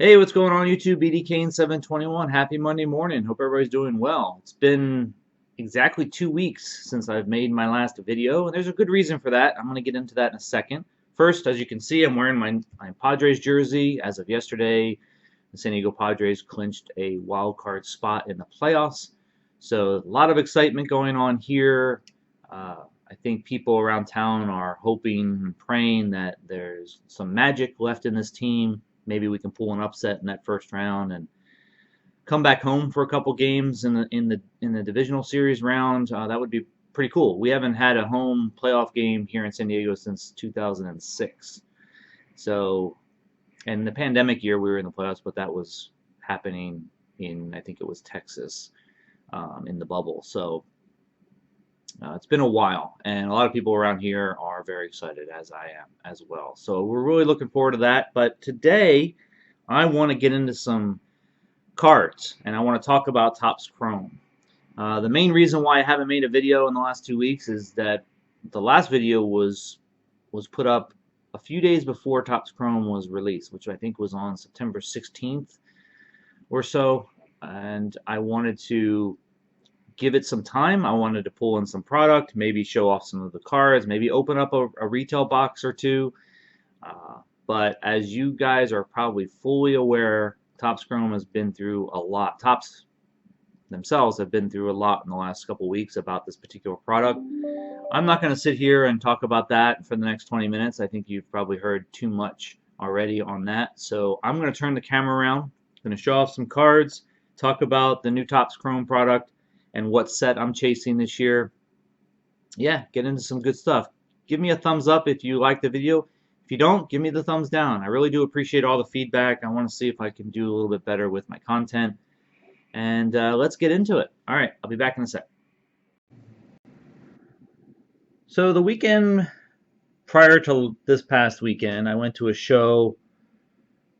Hey, what's going on YouTube? BDKane721. Happy Monday morning. Hope everybody's doing well. It's been exactly 2 weeks since I've made my last video, and there's a good reason for that. I'm going to get into that in a second. First, as you can see, I'm wearing my Padres jersey. As of yesterday, the San Diego Padres clinched a wild card spot in the playoffs. So a lot of excitement going on here. I think people around town are hoping and praying that there's some magic left in this team. Maybe we can pull an upset in that first round and come back home for a couple games in the divisional series round. That would be pretty cool. We haven't had a home playoff game here in San Diego since 2006. So, and the pandemic year we were in the playoffs, but that was happening in, I think it was Texas, in the bubble. So it's been a while, and a lot of people around here are very excited, as I am as well. So we're really looking forward to that. But today, I want to get into some cards, and I want to talk about Topps Chrome. The main reason why I haven't made a video in the last 2 weeks is that the last video was put up a few days before Topps Chrome was released, which I think was on September 16th or so, and I wanted to give it some time. I wanted to pull in some product, maybe show off some of the cards, maybe open up a retail box or two. But as you guys are probably fully aware, Topps Chrome has been through a lot. Topps themselves have been through a lot in the last couple weeks about this particular product. I'm not going to sit here and talk about that for the next 20 minutes. I think you've probably heard too much already on that. So I'm going to turn the camera around. I'm going to show off some cards, talk about the new Topps Chrome product, and what set I'm chasing this year. Yeah, get into some good stuff. Give me a thumbs up if you like the video. If you don't, give me the thumbs down. I really do appreciate all the feedback. I want to see if I can do a little bit better with my content. And let's get into it. All right, I'll be back in a sec. So the weekend prior to this past weekend, I went to a show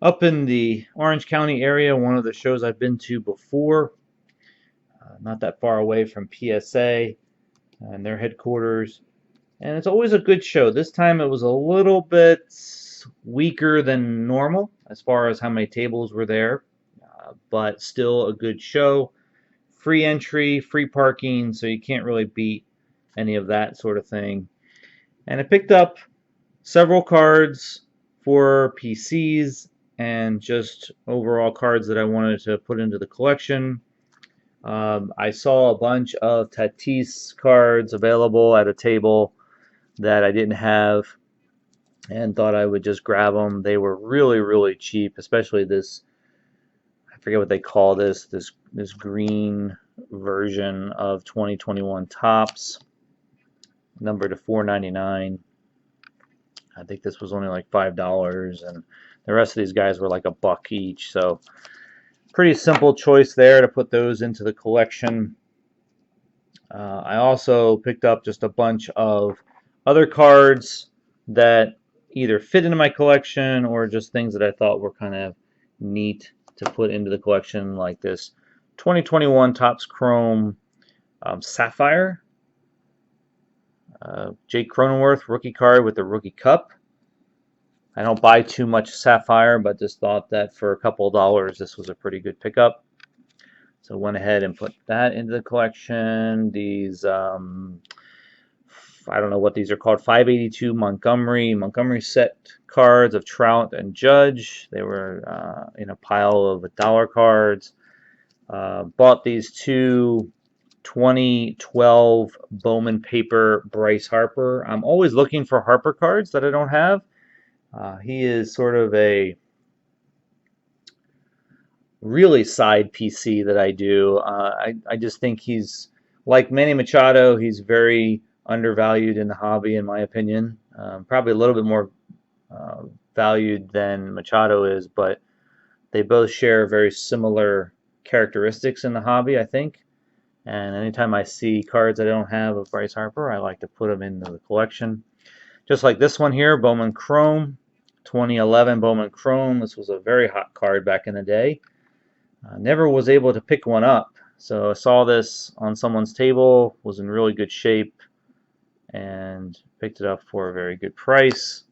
up in the Orange County area, one of the shows I've been to before. Not that far away from PSA and their headquarters. And it's always a good show. This time it was a little bit weaker than normal as far as how many tables were there, but still a good show. Free entry, free parking, so you can't really beat any of that sort of thing. And I picked up several cards for PCs and just overall cards that I wanted to put into the collection. I saw a bunch of Tatis cards available at a table that I didn't have and thought I would just grab them. They were really, really cheap, especially this, I forget what they call this green version of 2021 Topps, numbered to $4.99. I think this was only like $5, and the rest of these guys were like $1 each. So pretty simple choice there to put those into the collection. I also picked up just a bunch of other cards that either fit into my collection or just things that I thought were kind of neat to put into the collection, like this 2021 Topps Chrome Sapphire. Jake Cronenworth rookie card with the rookie cup. I don't buy too much Sapphire, but just thought that for a couple of dollars this was a pretty good pickup. So went ahead and put that into the collection. These, I don't know what these are called, 582 Montgomery set cards of Trout and Judge. They were in a pile of $1 cards. Bought these two 2012 Bowman paper Bryce Harper. I'm always looking for Harper cards that I don't have. He is sort of a really side PC that I do. I just think he's, like Manny Machado, he's very undervalued in the hobby, in my opinion. Probably a little bit more valued than Machado is, but they both share very similar characteristics in the hobby, I think. And anytime I see cards I don't have of Bryce Harper, I like to put them into the collection. Just like this one here, Bowman Chrome, 2011 Bowman Chrome. This was a very hot card back in the day. Never was able to pick one up, so I saw this on someone's table, was in really good shape, and picked it up for a very good price.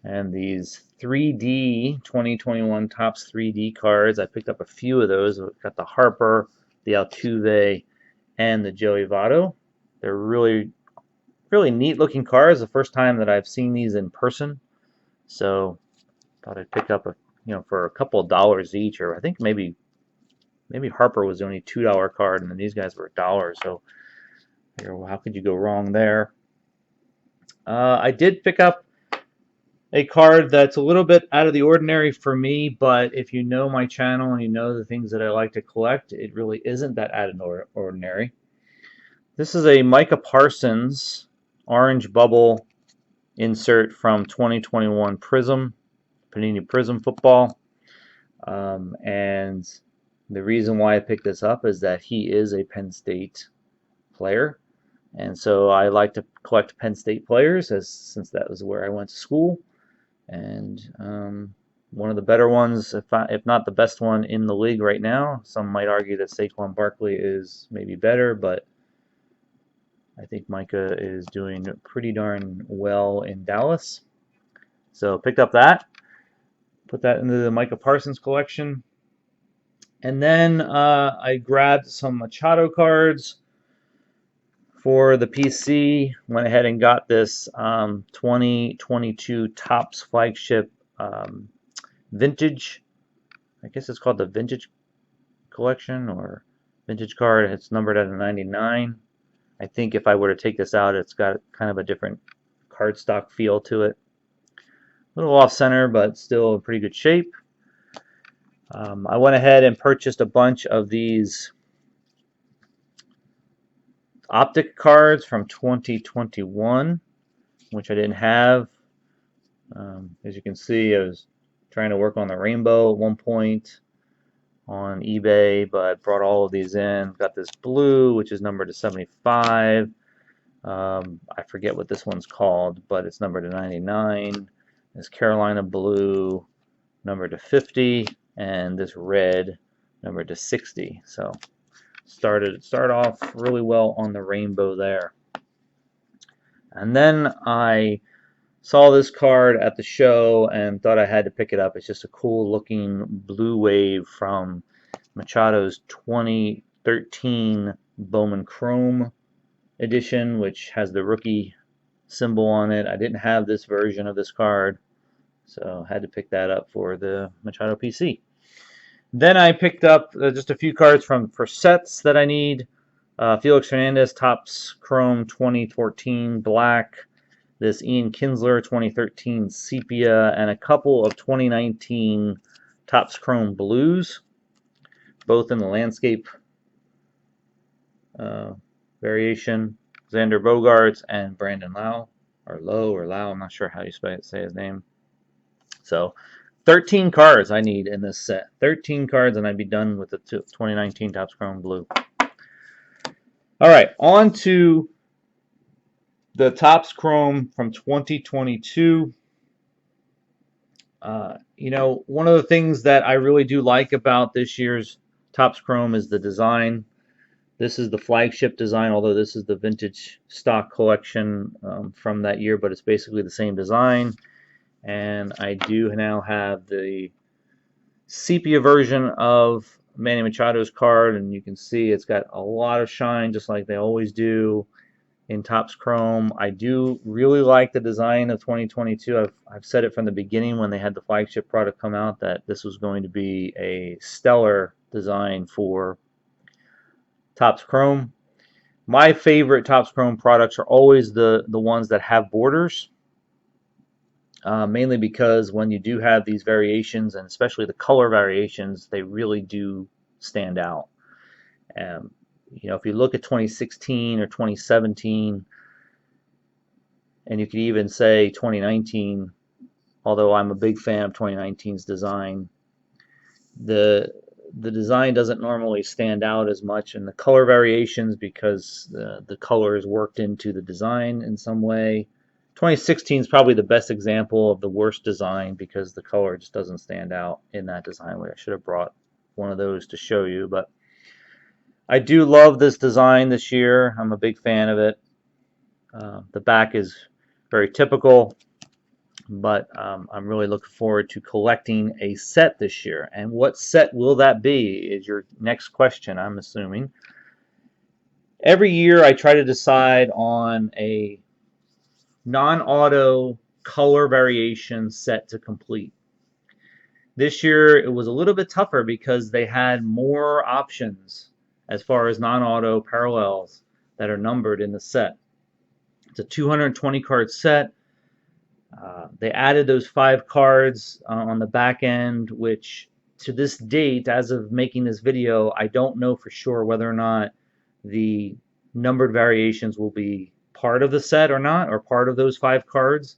And these 3D 2021 Topps 3D cards, I picked up a few of those. I've got the Harper, the Altuve, and the Joey Votto. They're really, really neat looking cards. The first time that I've seen these in person. So thought I'd pick up for a couple of dollars each, or I think maybe Harper was the only $2 card, and then these guys were $1. So how could you go wrong there? I did pick up a card that's a little bit out of the ordinary for me, but if you know my channel and you know the things that I like to collect, it really isn't that out of the ordinary. This is a Micah Parsons orange bubble insert from 2021 Prism, Panini Prism football. And the reason why I picked this up is that he is a Penn State player. And so I like to collect Penn State players since that was where I went to school. And one of the better ones, if not the best one in the league right now. Some might argue that Saquon Barkley is maybe better, but I think Micah is doing pretty darn well in Dallas. So picked up that, put that into the Micah Parsons collection. And then I grabbed some Machado cards for the PC. Went ahead and got this 2022 Topps flagship vintage. I guess it's called the vintage collection or vintage card. It's numbered at a 99. I think if I were to take this out, it's got kind of a different cardstock feel to it. A little off center, but still in pretty good shape. I went ahead and purchased a bunch of these optic cards from 2021, which I didn't have. As you can see, I was trying to work on the rainbow at one point on eBay, but brought all of these in. Got this blue, which is numbered to 75. I forget what this one's called, but it's numbered to 99. This Carolina blue, numbered to 50, and this red, numbered to 60. So started off really well on the rainbow there. And then I saw this card at the show and thought I had to pick it up. It's just a cool looking blue wave from Machado's 2013 Bowman Chrome edition, which has the rookie symbol on it. I didn't have this version of this card, so I had to pick that up for the Machado PC. Then I picked up just a few cards for sets that I need. Felix Hernandez Topps Chrome 2014 Black, this Ian Kinsler 2013 Sepia, and a couple of 2019 Topps Chrome Blues, both in the landscape variation. Xander Bogaerts and Brandon Lau, or Lowe or Lau, I'm not sure how you say his name. So 13 cards I need in this set. 13 cards and I'd be done with the 2019 Topps Chrome Blue. All right, on to the Topps Chrome from 2022. One of the things that I really do like about this year's Topps Chrome is the design. This is the flagship design, although this is the vintage stock collection from that year, but it's basically the same design. And I do now have the sepia version of Manny Machado's card, and you can see it's got a lot of shine, just like they always do in Topps Chrome. I do really like the design of 2022. I've said it from the beginning when they had the flagship product come out that this was going to be a stellar design for Topps Chrome. My favorite Topps Chrome products are always the ones that have borders, mainly because when you do have these variations, and especially the color variations, they really do stand out. If you look at 2016 or 2017, and you could even say 2019, although I'm a big fan of 2019's design, the design doesn't normally stand out as much in the color variations because the color is worked into the design in some way. 2016 is probably the best example of the worst design because the color just doesn't stand out in that design. I should have brought one of those to show you, but I do love this design this year. I'm a big fan of it. The back is very typical. but I'm really looking forward to collecting a set this year. And what set will that be is your next question, I'm assuming. Every year I try to decide on a non-auto color variation set to complete. This year it was a little bit tougher because they had more options as far as non-auto parallels that are numbered in the set. It's a 220 card set. They added those 5 cards on the back end, which to this date, as of making this video, I don't know for sure whether or not the numbered variations will be part of the set or not, or part of those 5 cards.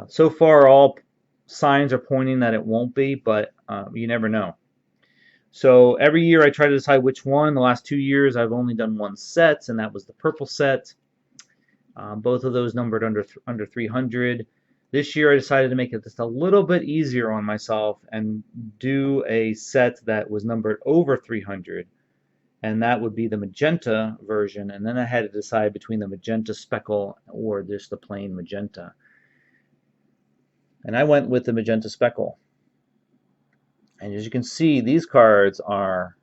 So far, all signs are pointing that it won't be, but you never know. So every year I try to decide which one. The last 2 years I've only done one set, and that was the purple set. Both of those numbered under 300. This year I decided to make it just a little bit easier on myself and do a set that was numbered over 300, and that would be the magenta version. And then I had to decide between the magenta speckle or just the plain magenta. And I went with the magenta speckle. And as you can see, these cards are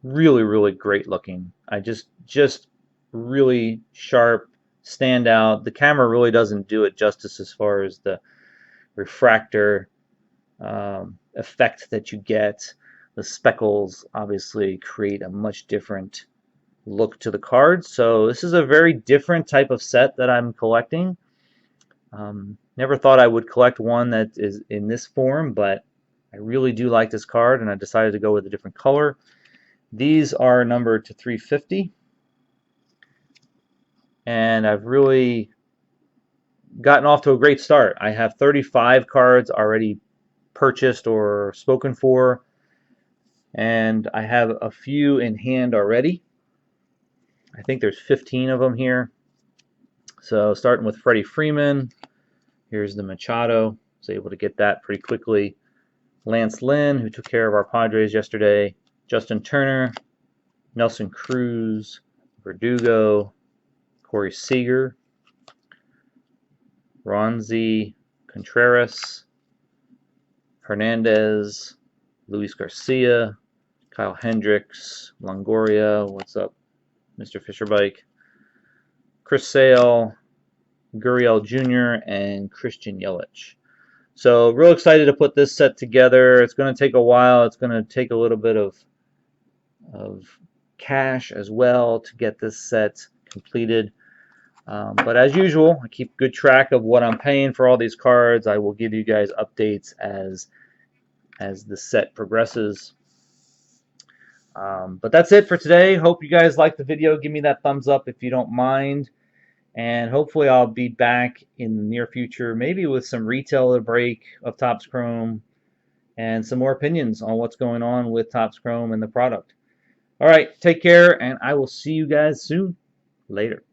really, really great looking. I just really sharp, stand out. The camera really doesn't do it justice as far as the refractor effect that you get. The speckles obviously create a much different look to the card. So this is a very different type of set that I'm collecting. Never thought I would collect one that is in this form, but I really do like this card, and I decided to go with a different color. These are numbered to 350, and I've really gotten off to a great start. I have 35 cards already purchased or spoken for, and I have a few in hand already. I think there's 15 of them here. So starting with Freddie Freeman, here's the Machado. I was able to get that pretty quickly. Lance Lynn, who took care of our Padres yesterday. Justin Turner, Nelson Cruz, Verdugo, Corey Seager, Ronzi Contreras, Hernandez, Luis Garcia, Kyle Hendricks, Longoria, what's up, Mr. Fisherbike, Chris Sale, Gurriel Jr., and Christian Yelich. So real excited to put this set together. It's going to take a while. It's going to take a little bit of cash as well to get this set completed. But as usual, I keep good track of what I'm paying for all these cards. I will give you guys updates as the set progresses. But that's it for today. Hope you guys liked the video. Give me that thumbs up if you don't mind. And hopefully I'll be back in the near future, maybe with some retailer break of Topps Chrome and some more opinions on what's going on with Topps Chrome and the product. All right, take care, and I will see you guys soon. Later.